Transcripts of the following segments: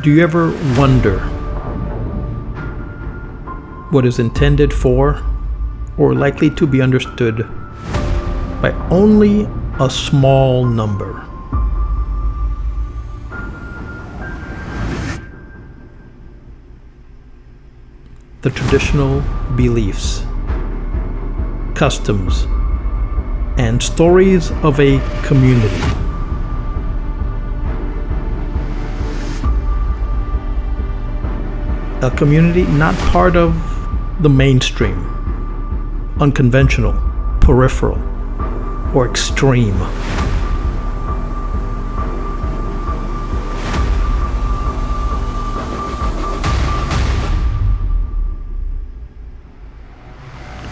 Do you ever wonder what is intended for or likely to be understood by only a small number? The traditional beliefs, customs, and stories of a community. A community not part of the mainstream, unconventional, peripheral, or extreme.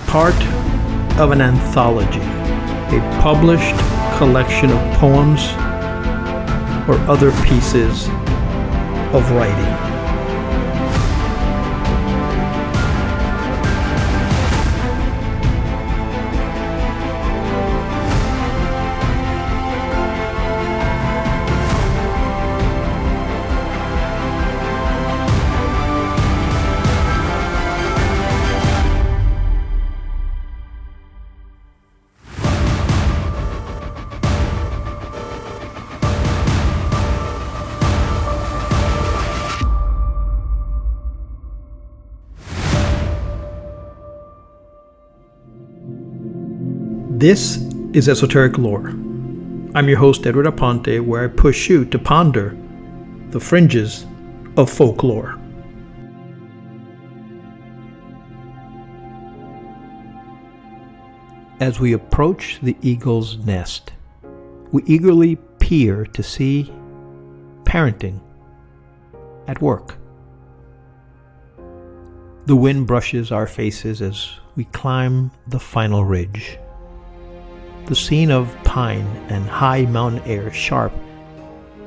Part of an anthology, a published collection of poems or other pieces of writing. This is Esoteric Lore. I'm your host, Edward Aponte, where I push you to ponder the fringes of folklore. As we approach the eagle's nest, we eagerly peer to see parenting at work. The wind brushes our faces as we climb the final ridge. The scene of pine and high mountain air sharp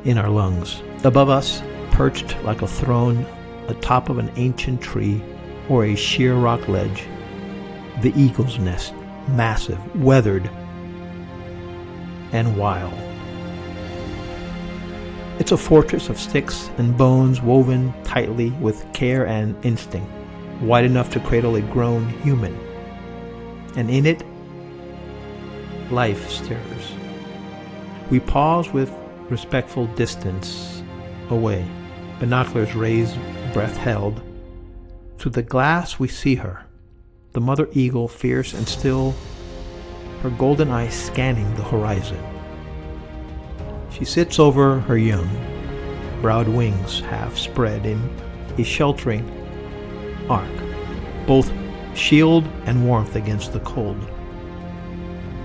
in our lungs. Above us, perched like a throne atop of an ancient tree or a sheer rock ledge, the eagle's nest, massive, weathered, and wild. It's a fortress of sticks and bones woven tightly with care and instinct, wide enough to cradle a grown human. And in it, life stirs. We pause with respectful distance away, binoculars raised, breath held. Through the glass we see her, the mother eagle, fierce and still, her golden eyes scanning the horizon. She sits over her young, broad wings half spread in a sheltering arc, both shield and warmth against the cold.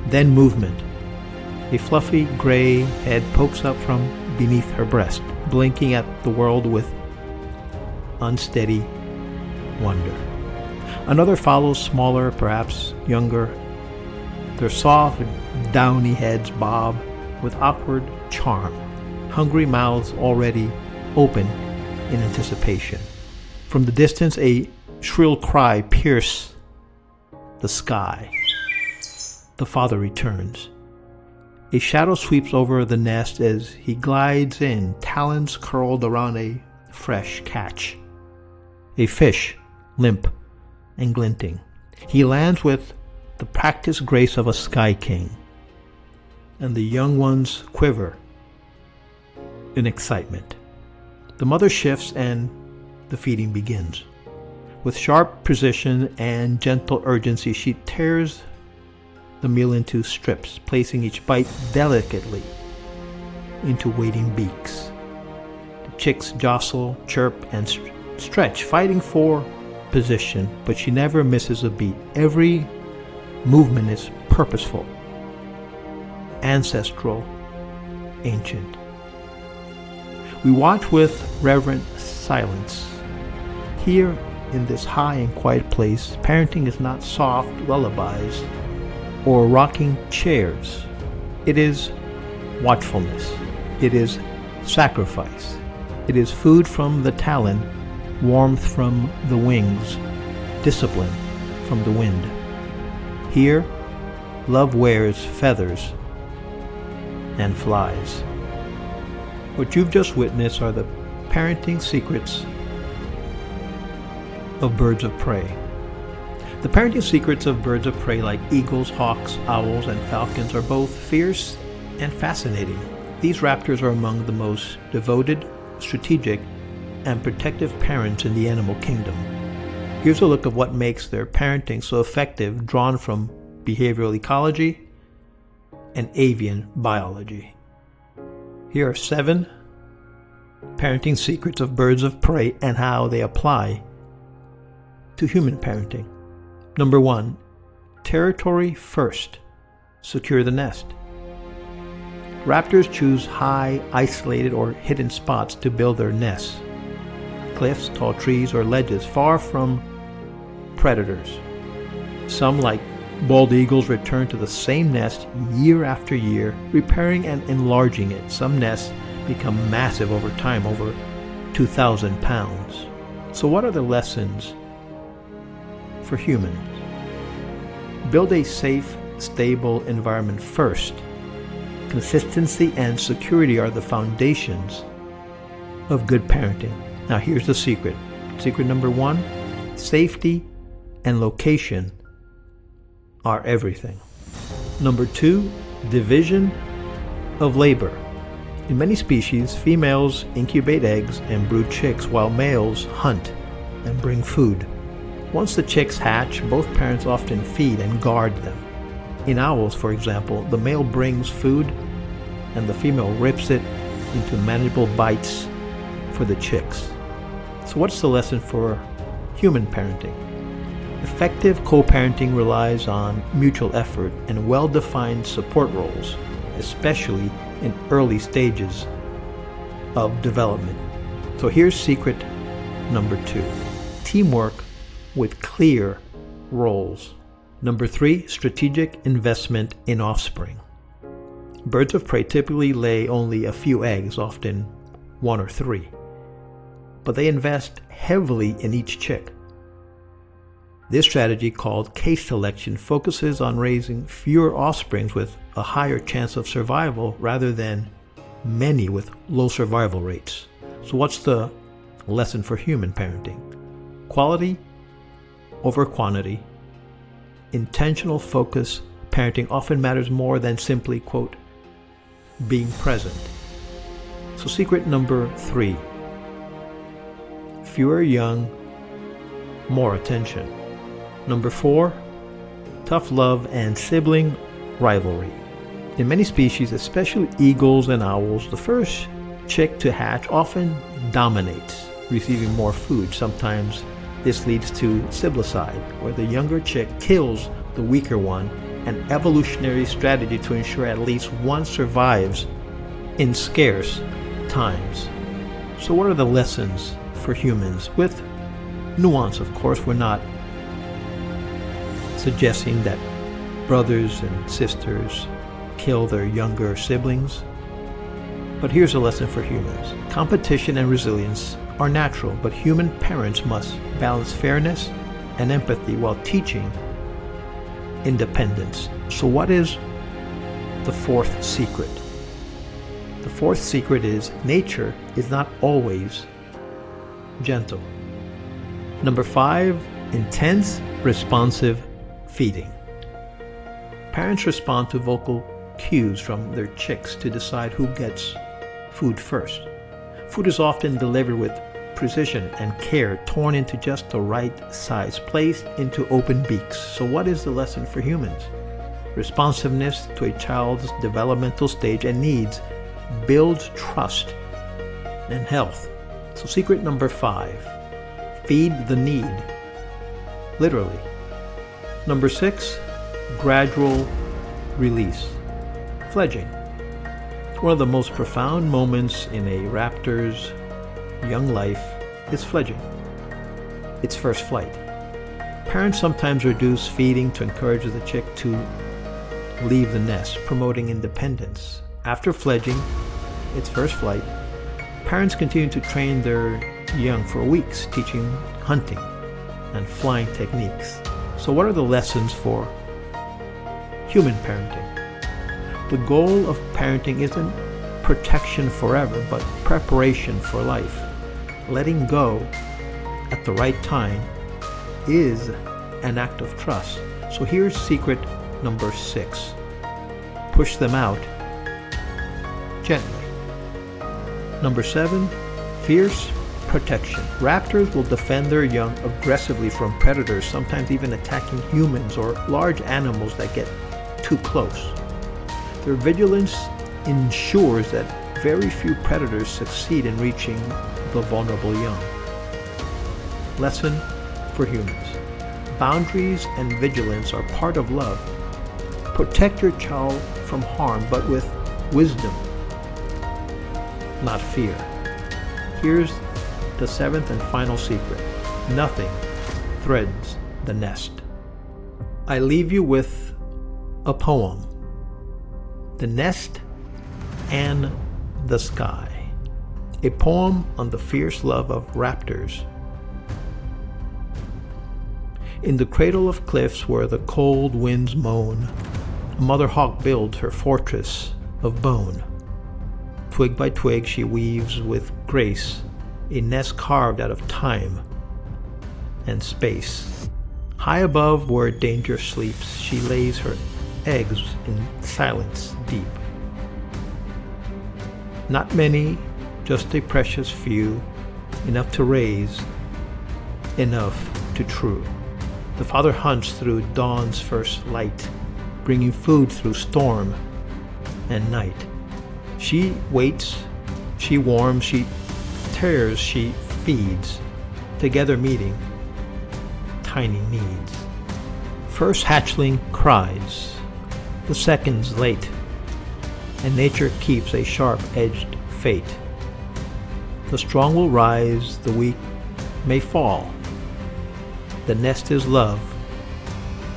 Then movement. A fluffy gray head pokes up from beneath her breast, blinking at the world with unsteady wonder. Another follows, smaller, perhaps younger. Their soft, downy heads bob with awkward charm, hungry mouths already open in anticipation. From the distance, a shrill cry pierces the sky. The father returns. A shadow sweeps over the nest as he glides in, talons curled around a fresh catch. A fish, limp and glinting. He lands with the practiced grace of a sky king, and the young ones quiver in excitement. The mother shifts and the feeding begins. With sharp precision and gentle urgency, she tears the meal into strips, placing each bite delicately into waiting beaks. The chicks jostle, chirp, and stretch, fighting for position, but she never misses a beat. Every movement is purposeful, ancestral, ancient. We watch with reverent silence. Here in this high and quiet place, parenting is not soft lullabies or rocking chairs. It is watchfulness. It is sacrifice. It is food from the talon, warmth from the wings, discipline from the wind. Here, love wears feathers and flies. What you've just witnessed are the Parenting secrets of birds of prey. The parenting secrets of birds of prey like eagles, hawks, owls, and falcons are both fierce and fascinating. These raptors are among the most devoted, strategic, and protective parents in the animal kingdom. Here's a look of what makes their parenting so effective, drawn from behavioral ecology and avian biology. Here are 7 parenting secrets of birds of prey and how they apply to human parenting. Number 1, territory first. Secure the nest. Raptors choose high, isolated, or hidden spots to build their nests. Cliffs, tall trees, or ledges far from predators. Some, like bald eagles, return to the same nest year after year, repairing and enlarging it. Some nests become massive over time, over 2,000 pounds. So what are the lessons for humans? Build a safe, stable environment first. Consistency and security are the foundations of good parenting. Now here's the secret. Secret number 1, safety and location are everything. Number 2, division of labor. In many species, females incubate eggs and brood chicks while males hunt and bring food. Once the chicks hatch, both parents often feed and guard them. In owls, for example, the male brings food and the female rips it into manageable bites for the chicks. So what's the lesson for human parenting? Effective co-parenting relies on mutual effort and well-defined support roles, especially in early stages of development. So here's secret number 2, teamwork with clear roles. Number 3, strategic investment in offspring. Birds of prey typically lay only a few eggs, often 1 or 3, but they invest heavily in each chick. This strategy, called case selection, focuses on raising fewer offsprings with a higher chance of survival rather than many with low survival rates. So what's the lesson for human parenting? Quality over quantity. Intentional focus parenting often matters more than simply, quote, being present. So secret number 3, fewer young, more attention. Number 4, tough love and sibling rivalry. In many species, especially eagles and owls, the first chick to hatch often dominates, receiving more food. Sometimes this leads to siblicide, where the younger chick kills the weaker one, an evolutionary strategy to ensure at least one survives in scarce times. So what are the lessons for humans? With nuance, of course. We're not suggesting that brothers and sisters kill their younger siblings. But here's a lesson for humans. Competition and resilience are natural, but human parents must balance fairness and empathy while teaching independence. So what is the 4th secret? The 4th secret is nature is not always gentle. Number 5, intense, responsive feeding. Parents respond to vocal cues from their chicks to decide who gets food first. Food is often delivered with precision and care, torn into just the right size, placed into open beaks. So what is the lesson for humans? Responsiveness to a child's developmental stage and needs builds trust and health. So secret number 5, feed the need, literally. Number 6, gradual release, fledging. One of the most profound moments in a raptor's young life is fledging, its first flight. Parents sometimes reduce feeding to encourage the chick to leave the nest, promoting independence. After fledging, its first flight, parents continue to train their young for weeks, teaching hunting and flying techniques. So what are the lessons for human parenting? The goal of parenting isn't protection forever, but preparation for life. letting go at the right time is an act of trust. So here's secret number 6. Push them out gently. Number 7, fierce protection. Raptors will defend their young aggressively from predators, sometimes even attacking humans or large animals that get too close. Their vigilance ensures that very few predators succeed in reaching the vulnerable young. Lesson for humans. Boundaries and vigilance are part of love. Protect your child from harm, but with wisdom, not fear. Here's the 7th and final secret. Nothing threatens the nest. I leave you with a poem. The Nest and the Sky. A poem on the fierce love of raptors. In the cradle of cliffs where the cold winds moan, a mother hawk builds her fortress of bone. Twig by twig she weaves with grace a nest carved out of time and space. High above where danger sleeps, she lays her eggs in silence deep. Not many, just a precious few, enough to raise, enough to true. The father hunts through dawn's first light, bringing food through storm and night. She waits, she warms, she tears, she feeds, together meeting tiny needs. First hatchling cries, the second's late, and nature keeps a sharp-edged fate. The strong will rise, the weak may fall. The nest is love,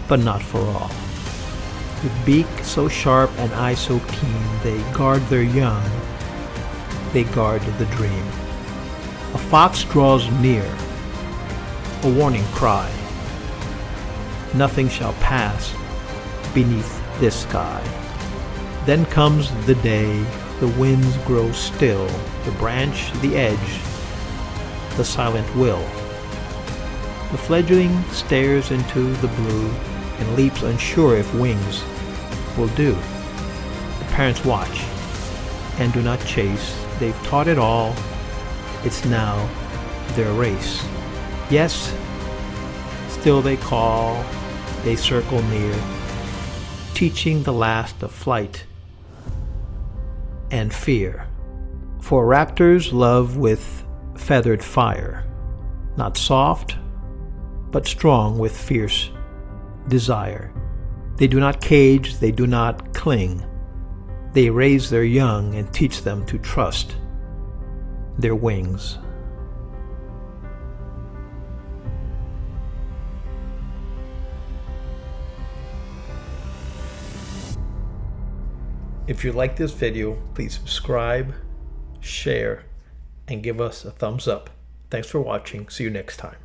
but not for all. With beak so sharp and eye so keen, they guard their young, they guard the dream. A fox draws near, a warning cry. Nothing shall pass beneath this sky. Then comes the day, the winds grow still, the branch, the edge, the silent will. The fledgling stares into the blue and leaps unsure if wings will do. The parents watch and do not chase. They've taught it all. It's now their race. Yes, still they call, they circle near, teaching the last of flight and fear. For raptors love with feathered fire, not soft, but strong with fierce desire. They do not cage, they do not cling. They raise their young and teach them to trust their wings. If you like this video, please subscribe, share, and give us a thumbs up. Thanks for watching. See you next time.